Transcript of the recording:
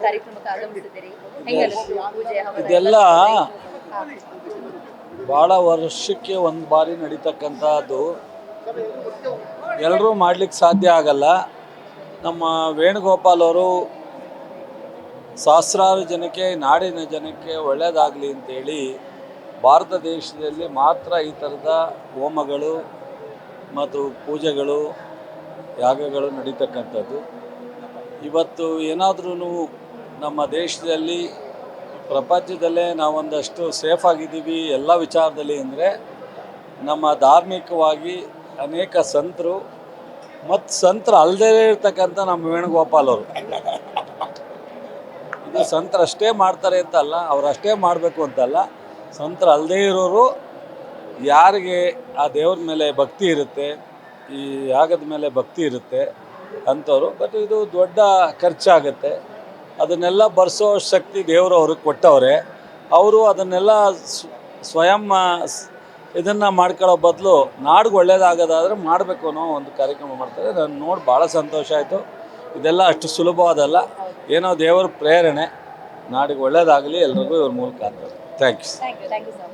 ಕಾರ್ಯಕ್ರಮಕ್ಕೆ ಆಗಮಿಸಿದ್ದೀರಿ. ಹೆಂಗೆ ಅನಿಸ್ತು ಪೂಜೆ ಹವನ ಇದೆಲ್ಲ ಹಾ. ಭಾಳ ವರ್ಷಕ್ಕೆ ಒಂದು ಬಾರಿ ನಡೀತಕ್ಕಂಥದ್ದು. ಎಲ್ಲರೂ ಮಾಡ್ಲಿಕ್ಕೆ ಸಾಧ್ಯ ಆಗಲ್ಲ. ನಮ್ಮ ವೇಣುಗೋಪಾಲ್ ಅವರು ಸಹಸ್ರಾರು ಜನಕ್ಕೆ, ನಾಡಿನ ಜನಕ್ಕೆ ಒಳ್ಳೆಯದಾಗಲಿ ಅಂತೇಳಿ ಭಾರತ ದೇಶದಲ್ಲಿ ಮಾತ್ರ ಈ ಥರದ ಹೋಮಗಳು ಮತ್ತು ಪೂಜೆಗಳು, ಯಾಗಗಳು ನಡೀತಕ್ಕಂಥದ್ದು. ಇವತ್ತು ಏನಾದ್ರೂ ನಮ್ಮ ದೇಶದಲ್ಲಿ, ಪ್ರಪಂಚದಲ್ಲೇ ನಾವೊಂದಷ್ಟು ಸೇಫ್ ಆಗಿದ್ದೀವಿ ಎಲ್ಲ ವಿಚಾರದಲ್ಲಿ ಅಂದರೆ ನಮ್ಮ ಧಾರ್ಮಿಕವಾಗಿ ಅನೇಕ ಸಂತರು ಮತ್ತು ಸಂತರು ಅಲ್ಲದೇ ಇರ್ತಕ್ಕಂಥ ನಮ್ಮ ವೇಣುಗೋಪಾಲ್ ಅವರು. ಇದು ಸಂತರಷ್ಟೇ ಮಾಡ್ತಾರೆ ಅಂತಲ್ಲ, ಅವರಷ್ಟೇ ಮಾಡಬೇಕು ಅಂತಲ್ಲ, ಸಂತರು ಅಲ್ಲದೇ ಇರೋರು, ಯಾರಿಗೆ ಆ ದೇವ್ರ ಮೇಲೆ ಭಕ್ತಿ ಇರುತ್ತೆ, ಈ ಯಾಗದ ಮೇಲೆ ಭಕ್ತಿ ಇರುತ್ತೆ ಅಂಥವ್ರು. ಬಟ್ ಇದು ದೊಡ್ಡ ಖರ್ಚಾಗುತ್ತೆ. ಅದನ್ನೆಲ್ಲ ಬರೆಸೋ ಶಕ್ತಿ ದೇವರು ಅವ್ರಿಗೆ ಕೊಟ್ಟವ್ರೆ. ಅವರು ಅದನ್ನೆಲ್ಲ ಸ್ವಯಂ ಇದನ್ನು ಮಾಡ್ಕೊಳ್ಳೋ ಬದಲು ನಾಡಿಗೆ ಒಳ್ಳೇದಾಗೋದಾದರೆ ಮಾಡಬೇಕು ಅನ್ನೋ ಒಂದು ಕಾರ್ಯಕ್ರಮ ಮಾಡ್ತಾರೆ. ನಾನು ನೋಡಿ ಭಾಳ ಸಂತೋಷ ಆಯಿತು. ಇದೆಲ್ಲ ಅಷ್ಟು ಸುಲಭವಾದಲ್ಲ, ಏನೋ ದೇವರ ಪ್ರೇರಣೆ. ನಾಡಿಗೆ ಒಳ್ಳೇದಾಗಲಿ ಎಲ್ರಿಗೂ ಇವ್ರ ಮೂಲಕ ಅಂತ. ಥ್ಯಾಂಕ್ಸ್. Thank you sir.